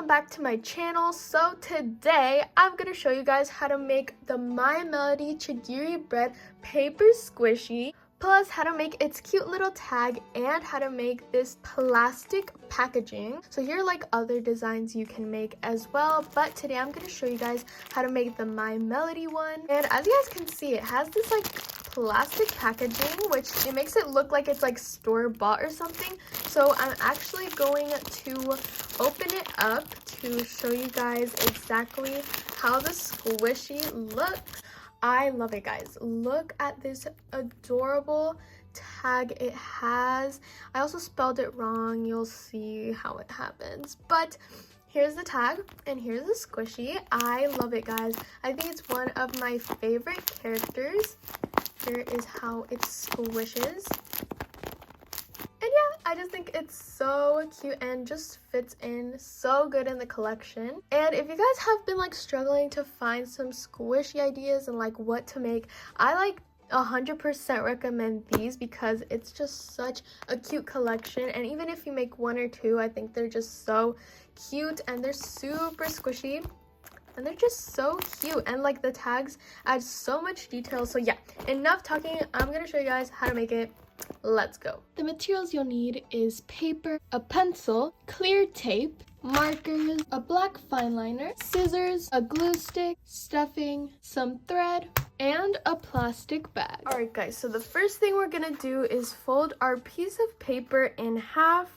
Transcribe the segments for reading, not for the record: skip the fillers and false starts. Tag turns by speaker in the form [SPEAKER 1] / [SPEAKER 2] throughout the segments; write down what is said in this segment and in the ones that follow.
[SPEAKER 1] welcome back to my channel. So today I'm gonna show you guys how to make the My Melody Chigiri bread paper squishy, plus how to make its cute little tag and how to make this plastic packaging. So here are like other designs you can make as well, but today I'm gonna show you guys how to make the My Melody one. And as you guys can see, it has this like plastic packaging, which it makes it look like it's like store-bought or something. So I'm actually going to open it up to show you guys exactly how the squishy looks. I love it, guys. Look at this adorable tag it has. I also spelled it wrong. You'll see how it happens. But here's the tag and here's the squishy. I love it, guys. I think it's one of my favorite characters. Here is how it squishes. And yeah, I just think it's so cute and just fits in so good in the collection. And if you guys have been like struggling to find some squishy ideas and like what to make, I like 100% recommend these because it's just such a cute collection. And even if you make one or two, I think they're just so cute and they're super squishy. And they're just so cute, and like the tags add so much detail. So yeah, enough talking. I'm gonna show you guys how to make it. Let's go. The materials you'll need is paper, a pencil, clear tape, markers, a black fine liner, scissors, a glue stick, stuffing, some thread, and a plastic bag. Alright guys, so the first thing we're gonna do is fold our piece of paper in half.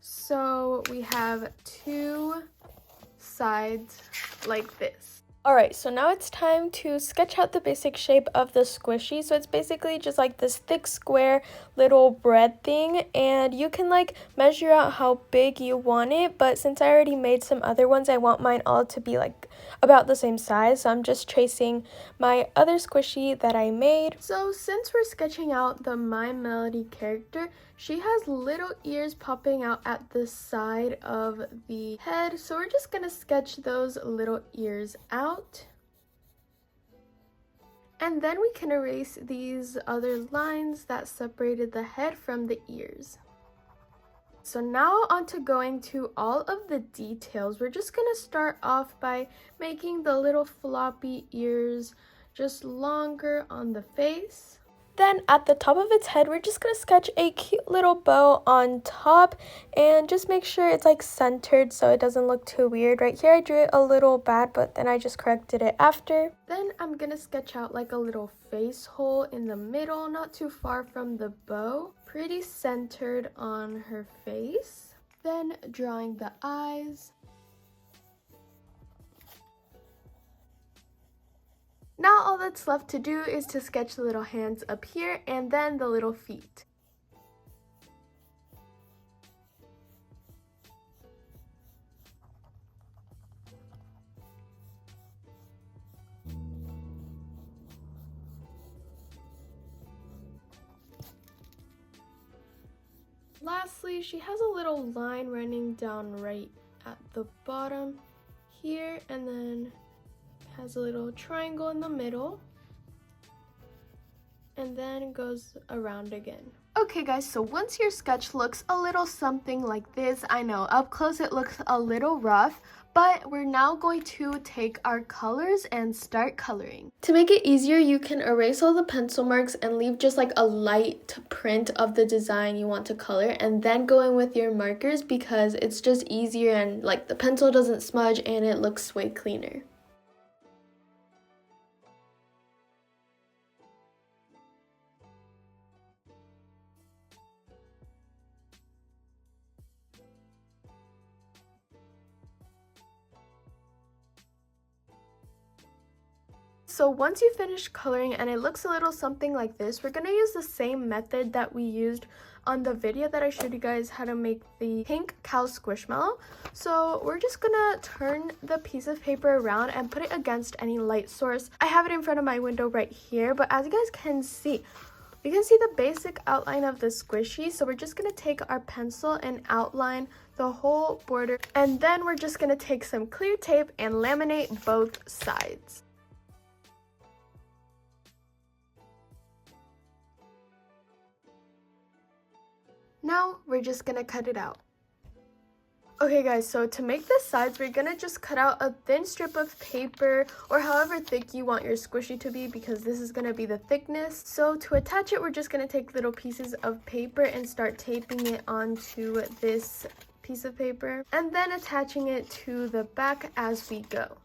[SPEAKER 1] So we have two sides like this. Alright, so now it's time to sketch out the basic shape of the squishy. So it's basically just like this thick square little bread thing, and you can like measure out how big you want it, but since I already made some other ones, I want mine all to be like about the same size. So I'm just tracing my other squishy that I made. So since we're sketching out the My Melody character, she has little ears popping out at the side of the head. So we're just gonna sketch those little ears out. And then we can erase these other lines that separated the head from the ears. So now on to going to all of the details. We're just gonna start off by making the little floppy ears just longer on the face. Then at the top of its head, we're just gonna sketch a cute little bow on top and just make sure it's like centered so it doesn't look too weird. Right here I drew it a little bad, but then I just corrected it after. Then I'm gonna sketch out like a little face hole in the middle, not too far from the bow, pretty centered on her face. Then drawing the eyes. Now all that's left to do is to sketch the little hands up here and then the little feet. Lastly, she has a little line running down right at the bottom here, and then has a little triangle in the middle, and then goes around again. Okay guys, so once your sketch looks a little something like this, I know up close it looks a little rough, but we're now going to take our colors and start coloring. To make it easier, you can erase all the pencil marks and leave just like a light print of the design you want to color, and then go in with your markers because it's just easier and like the pencil doesn't smudge and it looks way cleaner. So once you finish coloring and it looks a little something like this, we're going to use the same method that we used on the video that I showed you guys how to make the pink cow squishmallow. So we're just going to turn the piece of paper around and put it against any light source. I have it in front of my window right here, but as you guys can see, you can see the basic outline of the squishy. So we're just going to take our pencil and outline the whole border, and then we're just going to take some clear tape and laminate both sides. Now we're just gonna cut it out. Okay guys, so to make the sides, we're gonna just cut out a thin strip of paper or however thick you want your squishy to be, because this is gonna be the thickness. So to attach it, we're just gonna take little pieces of paper and start taping it onto this piece of paper and then attaching it to the back as we go.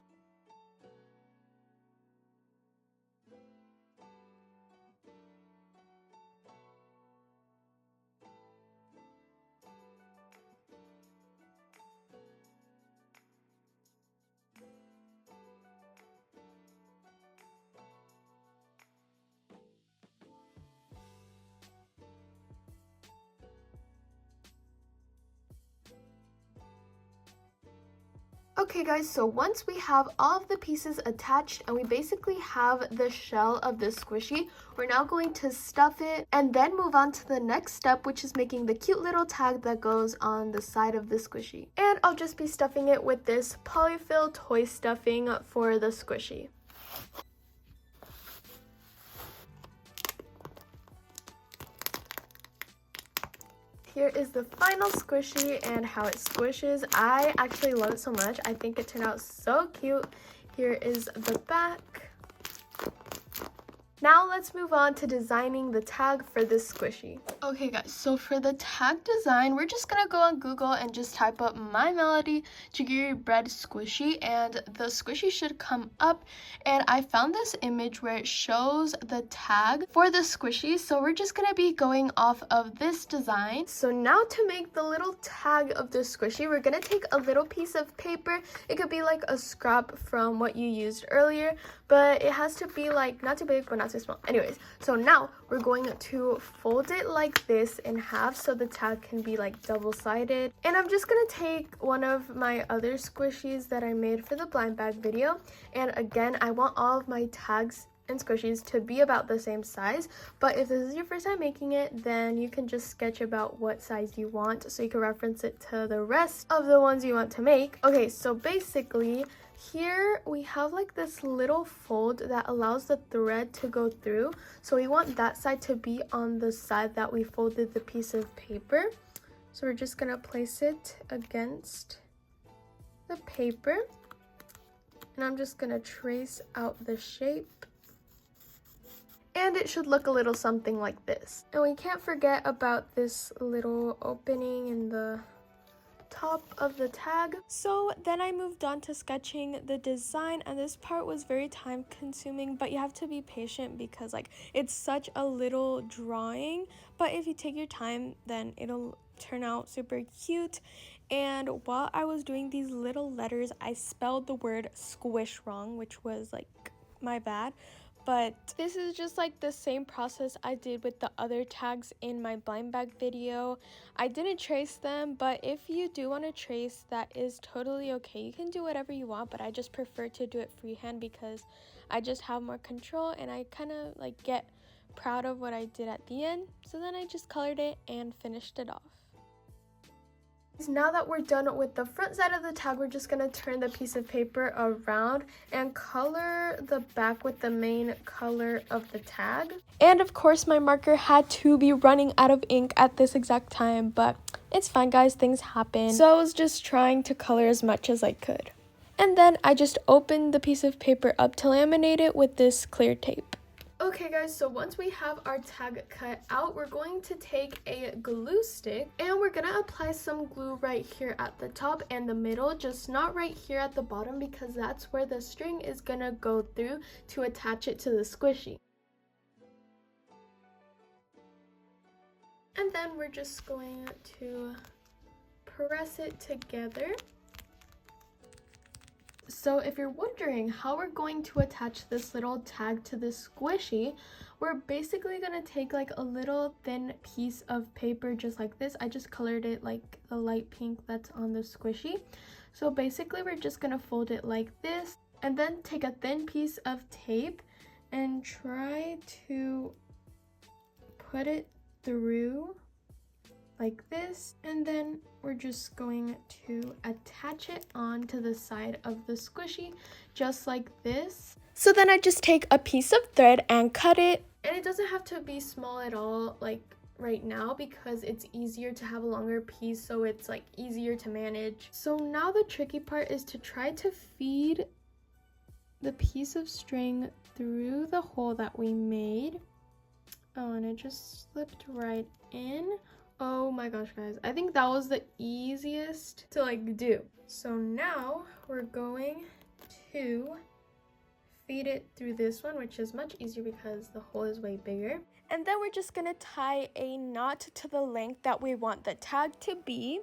[SPEAKER 1] Okay guys, so once we have all of the pieces attached and we basically have the shell of the squishy, we're now going to stuff it and then move on to the next step, which is making the cute little tag that goes on the side of the squishy. And I'll just be stuffing it with this polyfill toy stuffing for the squishy. Here is the final squishy and how it squishes. I actually love it so much. I think it turned out so cute. Here is the back. Now let's move on to designing the tag for this squishy. Okay guys, so for the tag design, we're just gonna go on Google and just type up My Melody Chigiri Bread Squishy, and the squishy should come up. And I found this image where it shows the tag for the squishy, so we're just gonna be going off of this design. So now to make the little tag of the squishy, we're gonna take a little piece of paper. It could be like a scrap from what you used earlier, but it has to be like not too big but not too small. Anyways, so now we're going to fold it like this in half so the tag can be like double-sided. And I'm just gonna take one of my other squishies that I made for the blind bag video, and again, I want all of my tags and squishies to be about the same size, but if this is your first time making it, then you can just sketch about what size you want so you can reference it to the rest of the ones you want to make. Okay, so basically here we have like this little fold that allows the thread to go through, so we want that side to be on the side that we folded the piece of paper. So we're just gonna place it against the paper, and I'm just gonna trace out the shape, and it should look a little something like this. And we can't forget about this little opening in the top of the tag. So then I moved on to sketching the design, and this part was very time consuming, but you have to be patient because like it's such a little drawing, but if you take your time then it'll turn out super cute. And while I was doing these little letters, I spelled the word squish wrong, which was like my bad. But this is just like the same process I did with the other tags in my blind bag video. I didn't trace them, but if you do want to trace, that is totally okay. You can do whatever you want, but I just prefer to do it freehand because I just have more control and I kind of like get proud of what I did at the end. So then I just colored it and finished it off. Now that we're done with the front side of the tag, we're just going to turn the piece of paper around and color the back with the main color of the tag. And of course my marker had to be running out of ink at this exact time, but it's fine guys, things happen. So I was just trying to color as much as I could. And then I just opened the piece of paper up to laminate it with this clear tape. Okay guys, so once we have our tag cut out, we're going to take a glue stick and we're gonna apply some glue right here at the top and the middle, just not right here at the bottom because that's where the string is gonna go through to attach it to the squishy. And then we're just going to press it together. So if you're wondering how we're going to attach this little tag to the squishy, we're basically going to take like a little thin piece of paper just like this. I just colored it like the light pink that's on the squishy. So basically we're just going to fold it like this and then take a thin piece of tape and try to put it through like this, and then we're just going to attach it onto the side of the squishy just like this. So then I just take a piece of thread and cut it, and it doesn't have to be small at all, like right now because it's easier to have a longer piece, so it's like easier to manage. So now the tricky part is to try to feed the piece of string through the hole that we made. Oh, and it just slipped right in. Oh my gosh, guys, I think that was the easiest to like do. So now we're going to feed it through this one, which is much easier because the hole is way bigger. And then we're just gonna tie a knot to the length that we want the tag to be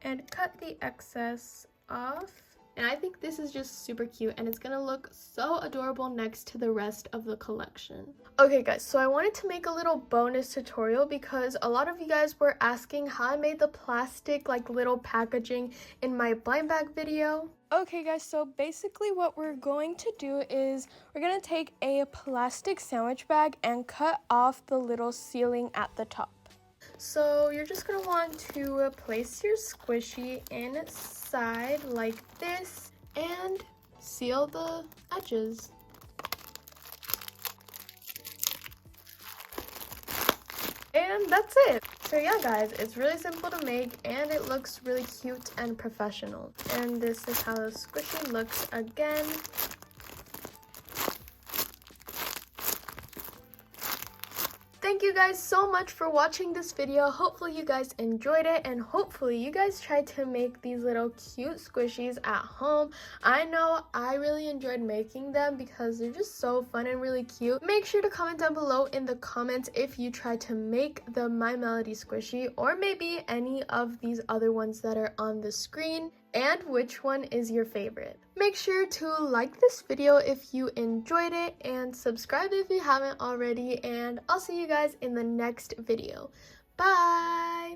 [SPEAKER 1] and cut the excess off. And I think this is just super cute and it's gonna look so adorable next to the rest of the collection. Okay guys, so I wanted to make a little bonus tutorial because a lot of you guys were asking how I made the plastic like little packaging in my blind bag video. Okay guys, so basically what we're going to do is we're gonna take a plastic sandwich bag and cut off the little ceiling at the top. So you're just gonna want to place your squishy inside like this and seal the edges. And that's it. So yeah guys, it's really simple to make and it looks really cute and professional. And this is how the squishy looks again. Thank you guys so much for watching this video. Hopefully you guys enjoyed it and hopefully you guys tried to make these little cute squishies at home. I know I really enjoyed making them because they're just so fun and really cute. Make sure to comment down below in the comments if you tried to make the My Melody squishy or maybe any of these other ones that are on the screen and which one is your favorite. Make sure to like this video if you enjoyed it and subscribe if you haven't already, and I'll see you guys in the next video. Bye!